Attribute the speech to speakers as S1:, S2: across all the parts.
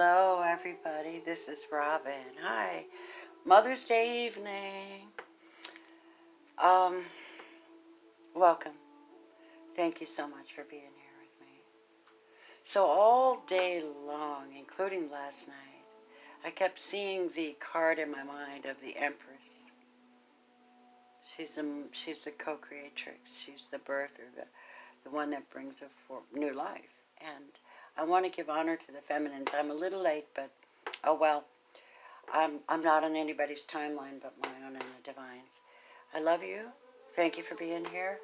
S1: Hello, everybody. This is Robin. Hi. Mother's Day evening. Welcome. Thank you so much for being here with me. So all day long, including last night, I kept seeing the card in my mind of the Empress. She's the co-creatrix. She's the birther, the one that brings a new life. And I want to give honor to the feminines. I'm a little late, but oh well. I'm not on anybody's timeline but my own and the Divine's. I love you. Thank you for being here.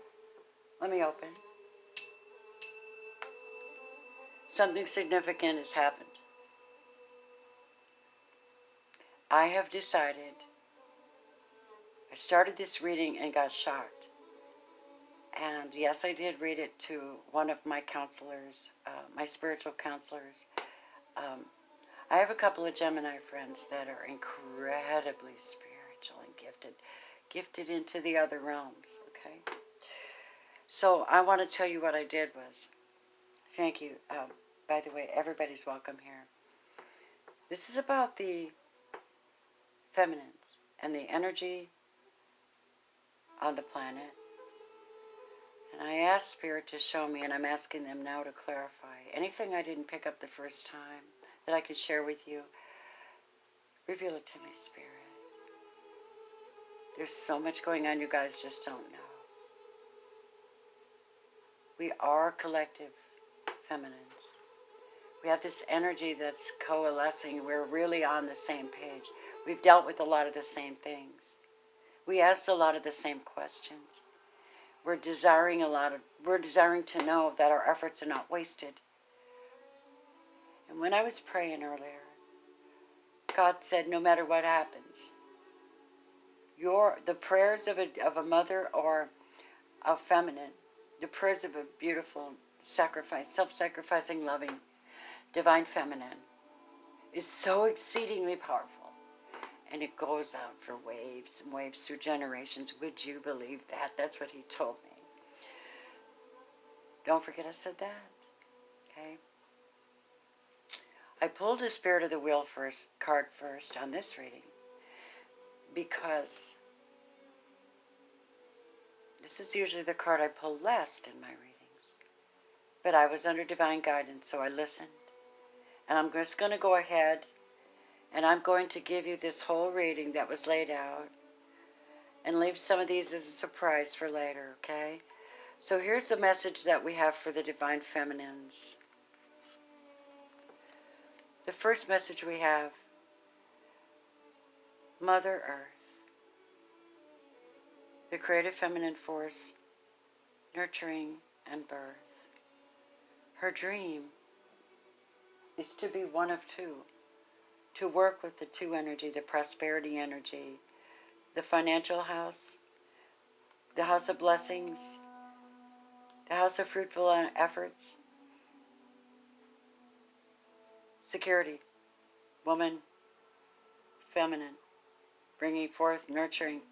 S1: Let me open. Something significant has happened. I have decided. I started this reading and got shocked. And yes, I did read it to one of my counselors, my spiritual counselors. I have a couple of Gemini friends that are incredibly spiritual and gifted into the other realms, okay? So I want to tell you what I did was, thank you. By the way, everybody's welcome here. This is about the feminines and the energy on the planet. And I asked Spirit to show me, and I'm asking them now to clarify. Anything I didn't pick up the first time that I could share with you, reveal it to me, Spirit. There's so much going on, you guys just don't know. We are collective feminines. We have this energy that's coalescing. We're really on the same page. We've dealt with a lot of the same things. We asked a lot of the same questions. We're desiring to know that our efforts are not wasted. And when I was praying earlier, God said, no matter what happens, the prayers of a mother or a feminine, the prayers of a beautiful sacrifice, self-sacrificing, loving, divine feminine is so exceedingly powerful. And it goes out for waves and waves through generations. Would you believe that? That's what he told me. Don't forget I said that. Okay? I pulled a Spirit of the Wheel card first on this reading because this is usually the card I pull last in my readings. But I was under divine guidance, so I listened. And I'm just going to go ahead and I'm going to give you this whole reading that was laid out and leave some of these as a surprise for later, okay? So here's the message that we have for the divine feminines. The first message we have, Mother Earth, the creative feminine force, nurturing and birth. Her dream is to be one of two, to work with the two energy, the prosperity energy, the financial house, the house of blessings, the house of fruitful efforts, security, woman, feminine, bringing forth nurturing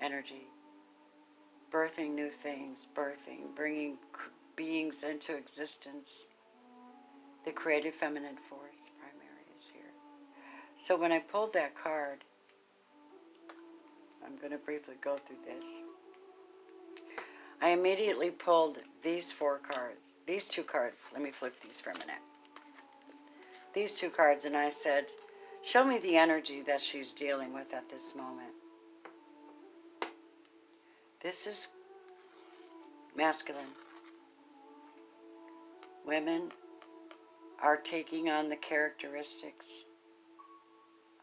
S1: energy, birthing new things, bringing beings into existence. The creative feminine force primary is here. So when I pulled that card, I'm going to briefly go through this. I immediately pulled these four cards, these two cards. Let me flip these for a minute. These two cards, and I said, show me the energy that she's dealing with at this moment. This is masculine. Women are taking on the characteristics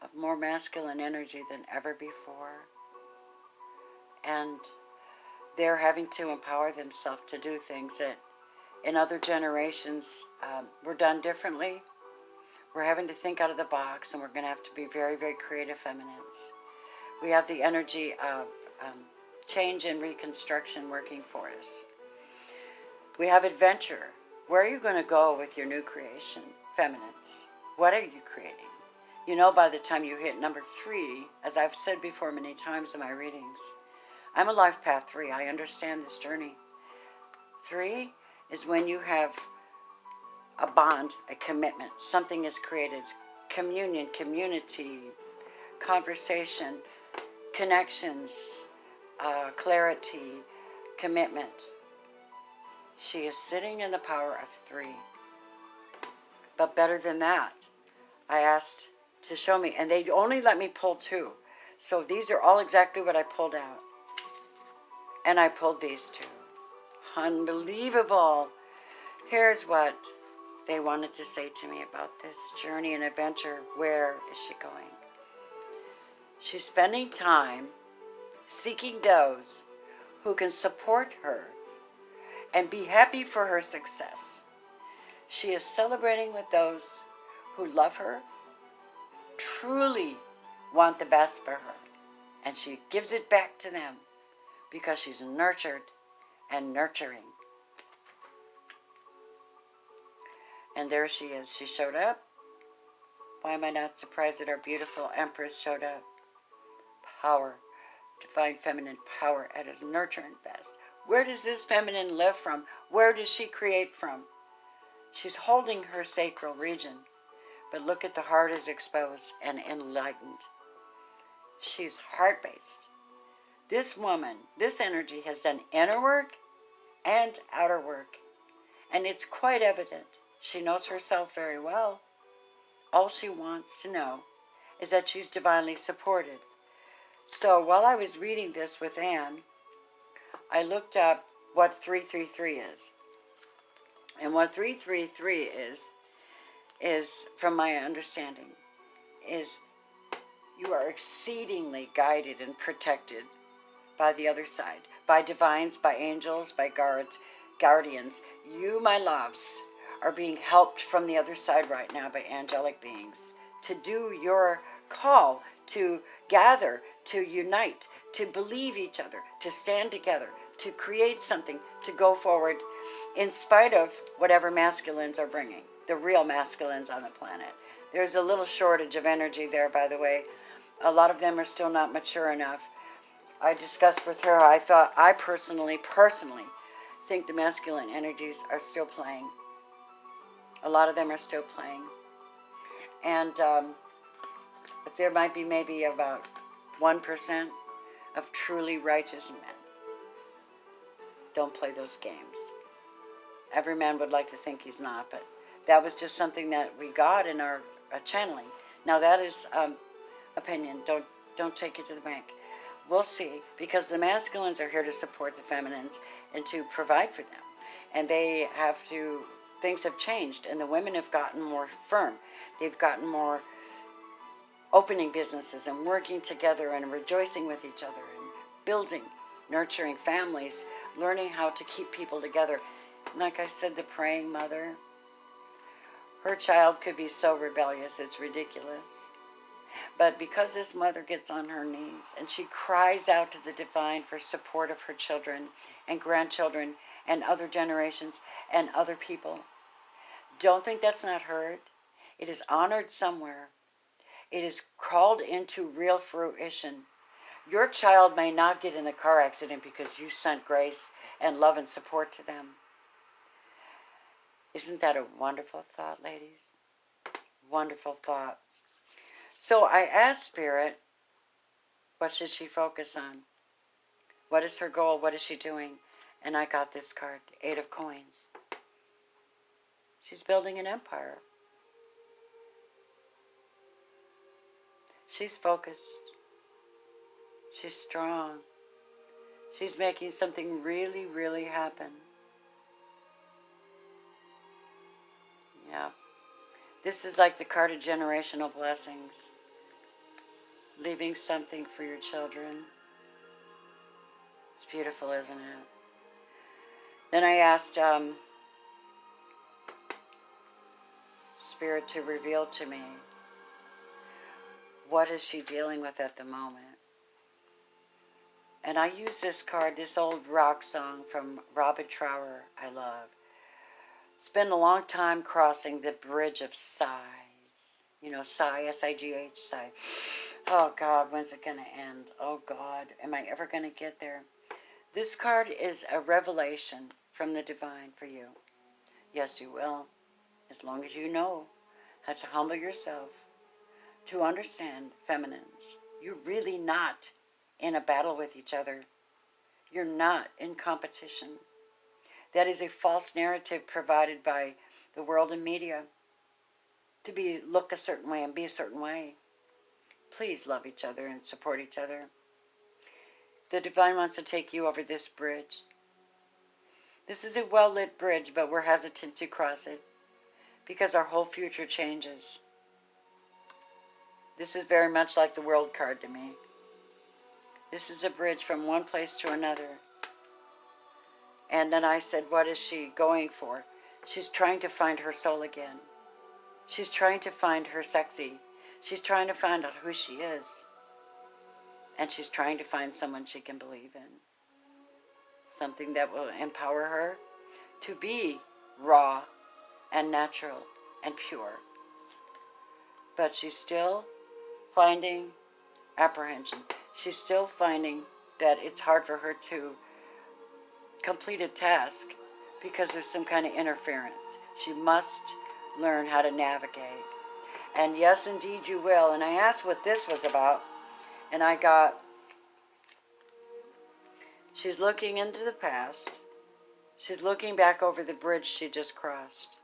S1: of more masculine energy than ever before. And they're having to empower themselves to do things that in other generations were done differently. We're having to think out of the box, and we're going to have to be very, very creative feminines. We have the energy of change and reconstruction working for us. We have adventure. Where are you going to go with your new creation, feminines? What are you creating? You know, by the time you hit number 3, as I've said before many times in my readings, I'm a life path 3. I understand this journey. 3 is when you have a bond, a commitment. Something is created. Communion, community, conversation, connections, clarity, commitment. She is sitting in the power of 3. But better than that, I asked to show me, and they only let me pull 2. So these are all exactly what I pulled out. And I pulled these 2. Unbelievable. Here's what they wanted to say to me about this journey and adventure. Where is she going? She's spending time seeking those who can support her and be happy for her success. She is celebrating with those who love her, truly want the best for her, and she gives it back to them because she's nurtured and nurturing. And there she is. She showed up. Why am I not surprised that our beautiful Empress showed up? Power, divine feminine power at its nurturing best. Where does this feminine live from? Where does she create from? She's holding her sacral region, but look at the heart is exposed and enlightened. She's heart-based. This woman, this energy has done inner work and outer work, and it's quite evident. She knows herself very well. All she wants to know is that she's divinely supported. So while I was reading this with Anne, I looked up what 333 is. And what 333 is, from my understanding, is you are exceedingly guided and protected by the other side, by divines, by angels, by guardians. You, my loves, are being helped from the other side right now by angelic beings to do your call, to gather, to unite, to believe each other, to stand together, to create something, to go forward in spite of whatever masculines are bringing, the real masculines on the planet. There's a little shortage of energy there, by the way. A lot of them are still not mature enough. I discussed with her, I personally think the masculine energies are still playing. A lot of them are still playing. And but there might be maybe about 1% of truly righteous men. Don't play those games. Every man would like to think he's not, but that was just something that we got in our channeling. Now that is opinion. Don't take it to the bank. We'll see, because the masculines are here to support the feminines and to provide for them. And they have to, things have changed, and the women have gotten more firm. They've gotten more opening businesses and working together and rejoicing with each other and building, nurturing families, learning how to keep people together. Like I said, the praying mother, her child could be so rebellious, it's ridiculous. But because this mother gets on her knees and she cries out to the divine for support of her children and grandchildren and other generations and other people, don't think that's not heard. It is honored somewhere. It is called into real fruition. Your child may not get in a car accident because you sent grace and love and support to them. Isn't that a wonderful thought, ladies? Wonderful thought. So I asked Spirit, what should she focus on? What is her goal? What is she doing? And I got this card, 8 of Coins. She's building an empire. She's focused. She's strong. She's making something really, really happen. Yeah. This is like the card of generational blessings. Leaving something for your children. It's beautiful, isn't it? Then I asked Spirit to reveal to me, what is she dealing with at the moment? And I use this card, this old rock song from Robin Trower I love. Spend a long time crossing the bridge of sighs. You know, sigh, S-I-G-H, sigh. Oh, God, when's it going to end? Oh, God, am I ever going to get there? This card is a revelation from the divine for you. Yes, you will. as long as you know how to humble yourself to understand feminines. You're really not in a battle with each other. You're not in competition. That is a false narrative provided by the world and media to look a certain way and be a certain way. Please love each other and support each other. The divine wants to take you over this bridge. This is a well-lit bridge, but we're hesitant to cross it because our whole future changes. This is very much like the world card to me. This is a bridge from one place to another. And then I said, what is she going for? She's trying to find her soul again. She's trying to find her sexy. She's trying to find out who she is. And she's trying to find someone she can believe in. Something that will empower her to be raw and natural and pure. But she's still finding apprehension. She's still finding that it's hard for her to complete a task because there's some kind of interference. She must learn how to navigate. And yes, indeed you will. And I asked what this was about, and I got, she's looking into the past. She's looking back over the bridge she just crossed.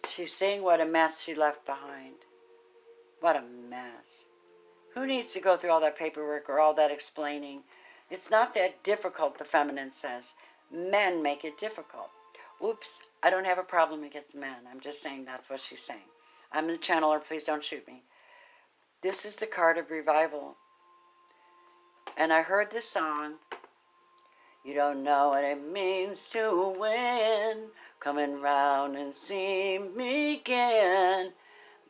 S1: She's seeing what a mess she left behind. What a mess. Who needs to go through all that paperwork or all that explaining? It's not that difficult, the feminine says. Men make it difficult. Oops, I don't have a problem against men. I'm just saying that's what she's saying. I'm the channeler, please don't shoot me. This is the card of revival. And I heard this song. You don't know what it means to win. Coming round and see me again.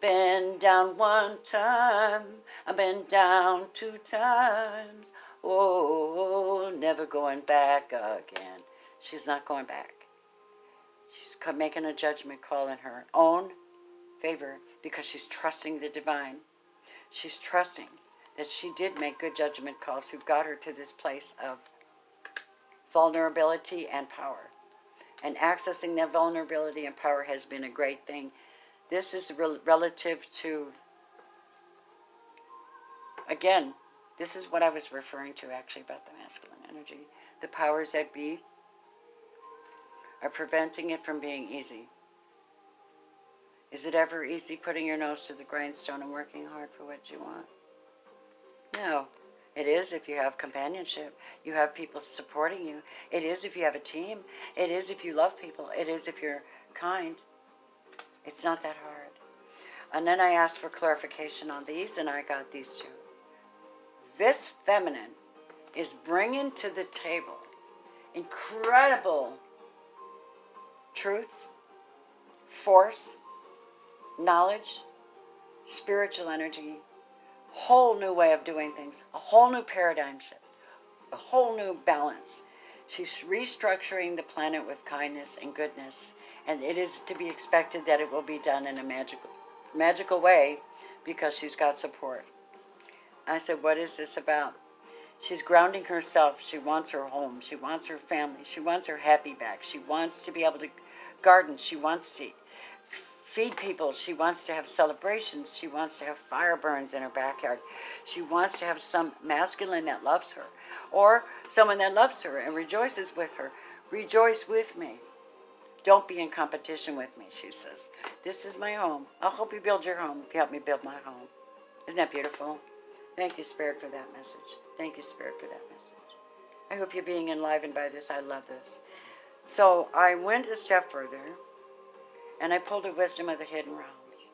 S1: Been down one time, I've been down 2 times. Oh, never going back again. She's not going back. She's making a judgment call in her own favor because she's trusting the divine. She's trusting that she did make good judgment calls who got her to this place of vulnerability and power. And accessing that vulnerability and power has been a great thing. This is relative to, again, this is what I was referring to actually about the masculine energy. The powers that be are preventing it from being easy. Is it ever easy putting your nose to the grindstone and working hard for what you want? No. It is if you have companionship. You have people supporting you. It is if you have a team. It is if you love people. It is if you're kind. It's not that hard. And then I asked for clarification on these, and I got these two. This feminine is bringing to the table incredible truth, force, knowledge, spiritual energy, whole new way of doing things, a whole new paradigm shift, a whole new balance. She's restructuring the planet with kindness and goodness, and it is to be expected that it will be done in a magical way because she's got support. I said, what is this about? She's grounding herself. She wants her home. She wants her family. She wants her happy back. She wants to be able to garden. She wants to feed people. She wants to have celebrations. She wants to have fire burns in her backyard. She wants to have some masculine that loves her, or someone that loves her and rejoices with her. Rejoice with me. Don't be in competition with me, she says. This is my home. I'll help you build your home if you help me build my home. Isn't that beautiful? Thank you, Spirit, for that message. Thank you, Spirit, for that message. I hope you're being enlivened by this. I love this. So I went a step further, and I pulled a wisdom of the hidden realms.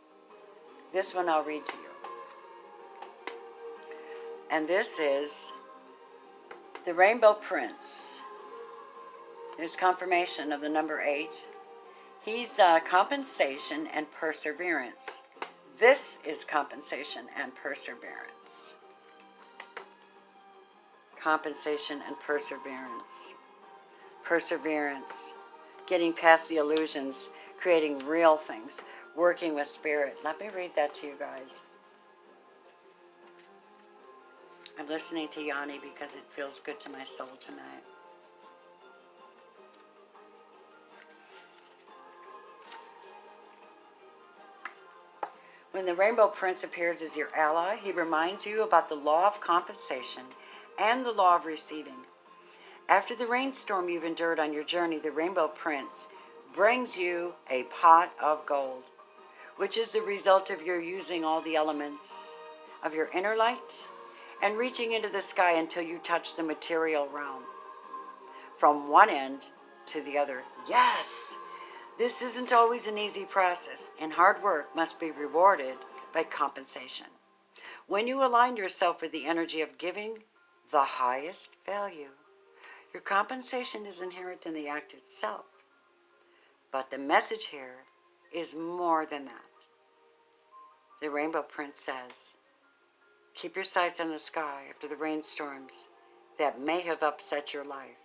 S1: This one I'll read to you. And this is the Rainbow Prince. There's confirmation of the number 8. He's compensation and perseverance. This is compensation and perseverance. Compensation and perseverance. Perseverance. Getting past the illusions. Creating real things. Working with spirit. Let me read that to you guys. I'm listening to Yanni because it feels good to my soul tonight. When the Rainbow Prince appears as your ally, he reminds you about the law of compensation and the law of receiving. After the rainstorm you've endured on your journey, the Rainbow Prince brings you a pot of gold, which is the result of your using all the elements of your inner light and reaching into the sky until you touch the material realm. From one end to the other. Yes, this isn't always an easy process, and hard work must be rewarded by compensation. When you align yourself with the energy of giving the highest value, your compensation is inherent in the act itself. But the message here is more than that. The Rainbow Prince says, keep your sights on the sky after the rainstorms that may have upset your life.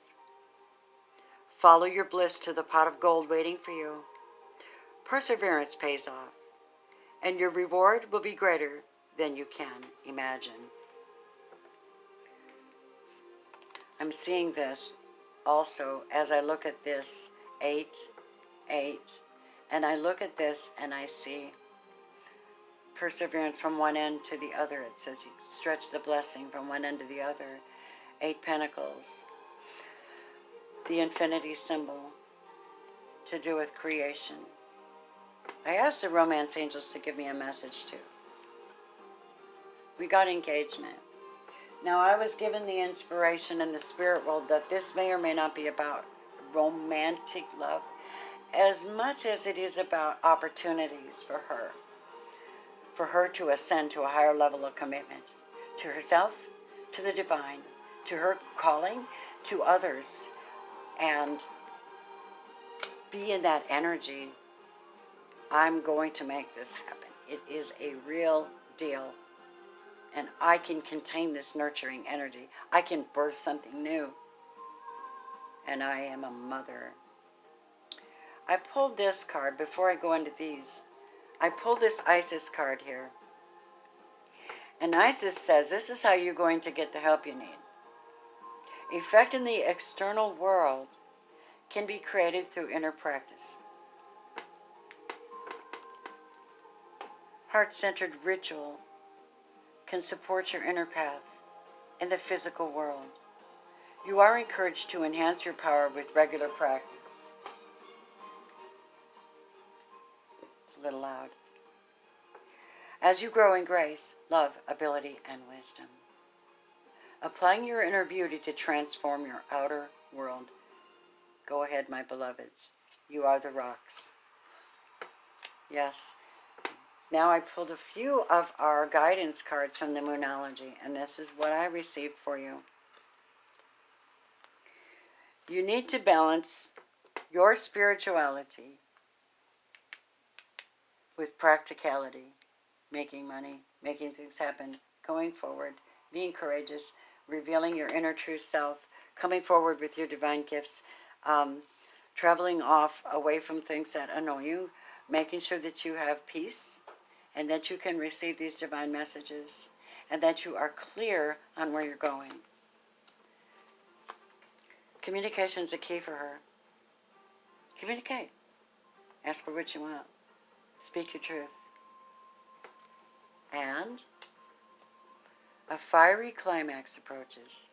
S1: Follow your bliss to the pot of gold waiting for you. Perseverance pays off, and your reward will be greater than you can imagine. I'm seeing this also as I look at this 8, 8, and I look at this and I see perseverance from one end to the other. It says you stretch the blessing from one end to the other. 8 Pentacles. The infinity symbol to do with creation. I asked the romance angels to give me a message too. We got engagement. Now I was given the inspiration in the spirit world that this may or may not be about romantic love as much as it is about opportunities for her to ascend to a higher level of commitment to herself, to the divine, to her calling, to others, and be in that energy. I'm going to make this happen. It is a real deal. And I can contain this nurturing energy. I can birth something new. And I am a mother. I pulled this card before I go into these. I pulled this Isis card here. And Isis says, this is how you're going to get the help you need. Effect in the external world can be created through inner practice. Heart-centered ritual can support your inner path in the physical world. You are encouraged to enhance your power with regular practice. It's a little loud. As you grow in grace, love, ability, and wisdom, applying your inner beauty to transform your outer world. Go ahead, my beloveds. You are the rocks. Yes. Now I pulled a few of our guidance cards from the Moonology, and this is what I received for you. You need to balance your spirituality with practicality, making money, making things happen, going forward, being courageous, revealing your inner true self, coming forward with your divine gifts, traveling off away from things that annoy you, making sure that you have peace, and that you can receive these divine messages, and that you are clear on where you're going. Communication is a key for her. Communicate. Ask for what you want. Speak your truth. And a fiery climax approaches.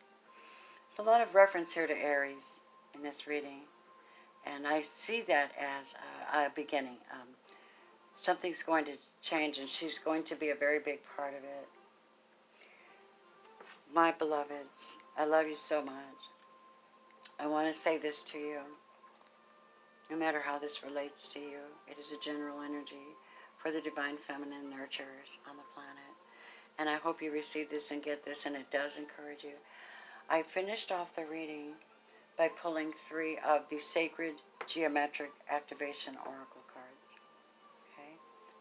S1: There's a lot of reference here to Aries in this reading, and I see that as a beginning. Something's going to change, and she's going to be a very big part of it. My beloveds, I love you so much. I want to say this to you. No matter how this relates to you, it is a general energy for the divine feminine nurturers on the planet. And I hope you receive this and get this, and it does encourage you. I finished off the reading by pulling 3 of the Sacred Geometric Activation Oracle cards.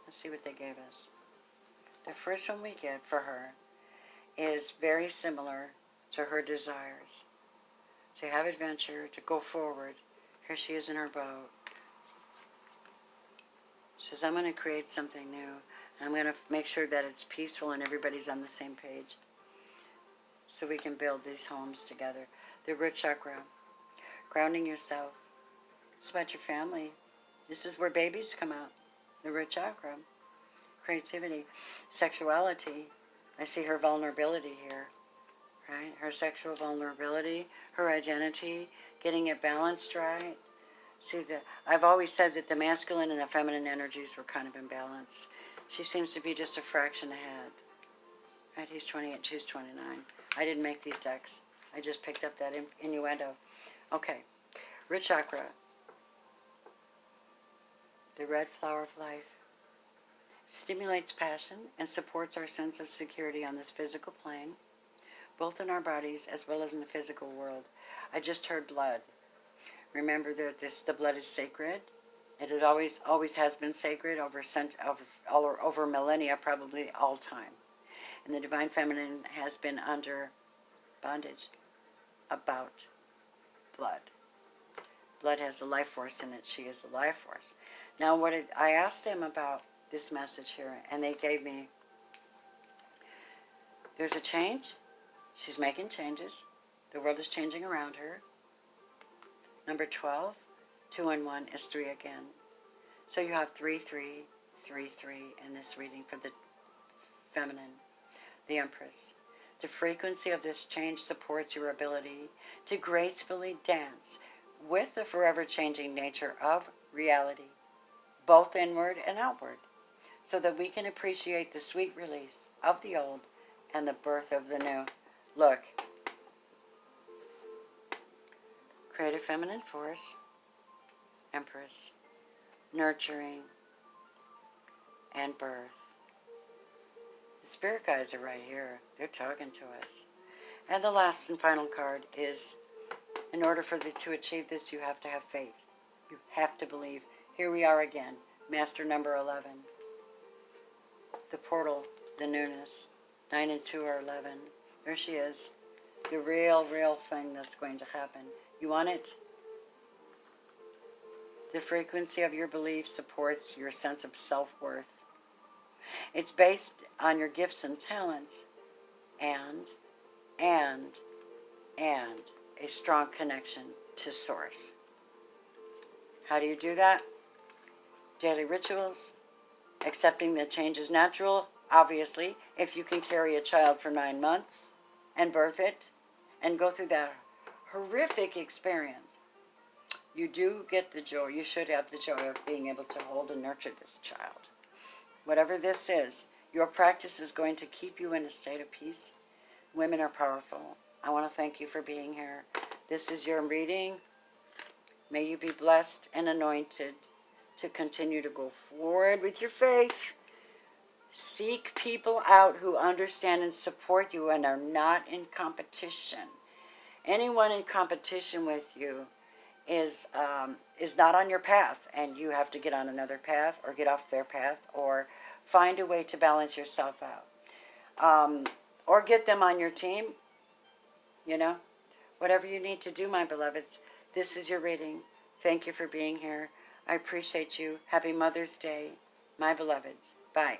S1: Let's see what they gave us. The first one we get for her is very similar to her desires. To have adventure, to go forward. Here she is in her boat. She says, I'm going to create something new. I'm going to make sure that it's peaceful and everybody's on the same page, so we can build these homes together. The root chakra. Grounding yourself. It's about your family. This is where babies come out. The root chakra. creativity, sexuality. I see her vulnerability here, right? Her sexual vulnerability, her identity, getting it balanced right. See, I've always said that the masculine and the feminine energies were kind of imbalanced. She seems to be just a fraction ahead. Right? He's 28, she's 29. I didn't make these decks. I just picked up that innuendo. Okay. Root chakra. The red flower of life. Stimulates passion and supports our sense of security on this physical plane, both in our bodies as well as in the physical world. I just heard blood. Remember that the blood is sacred. It always has been sacred over millennia, probably all time. And the divine feminine has been under bondage about blood. Blood has the life force in it. She is the life force. Now, I asked them about this message here, and they gave me, there's a change. She's making changes. The world is changing around her. Number 12, 2 and 1 is 3 again. So you have 3, 3, 3, 3 in this reading for the feminine, the Empress. The frequency of this change supports your ability to gracefully dance with the forever changing nature of reality, both inward and outward, so that we can appreciate the sweet release of the old and the birth of the new. Look. Creative feminine force, Empress, nurturing, and birth. The spirit guides are right here. They're talking to us. And the last and final card is, in order to achieve this, you have to have faith. You have to believe. Here we are again, Master number 11. The portal, the newness. 9 and 2 are 11. There she is. The real thing that's going to happen. You want it? The frequency of your belief supports your sense of self-worth. It's based on your gifts and talents and a strong connection to Source. How do you do that? Daily rituals, accepting that change is natural, obviously, if you can carry a child for 9 months and birth it and go through that horrific experience. You do get the joy, you should have the joy of being able to hold and nurture this child. Whatever this is, your practice is going to keep you in a state of peace. Women are powerful. I want to thank you for being here. This is your reading. May you be blessed and anointed to continue to go forward with your faith. Seek people out who understand and support you and are not in competition. Anyone in competition with you is not on your path, and you have to get on another path or get off their path or find a way to balance yourself out. Or get them on your team, Whatever you need to do, my beloveds. This is your reading. Thank you for being here. I appreciate you. Happy Mother's Day, my beloveds. Bye.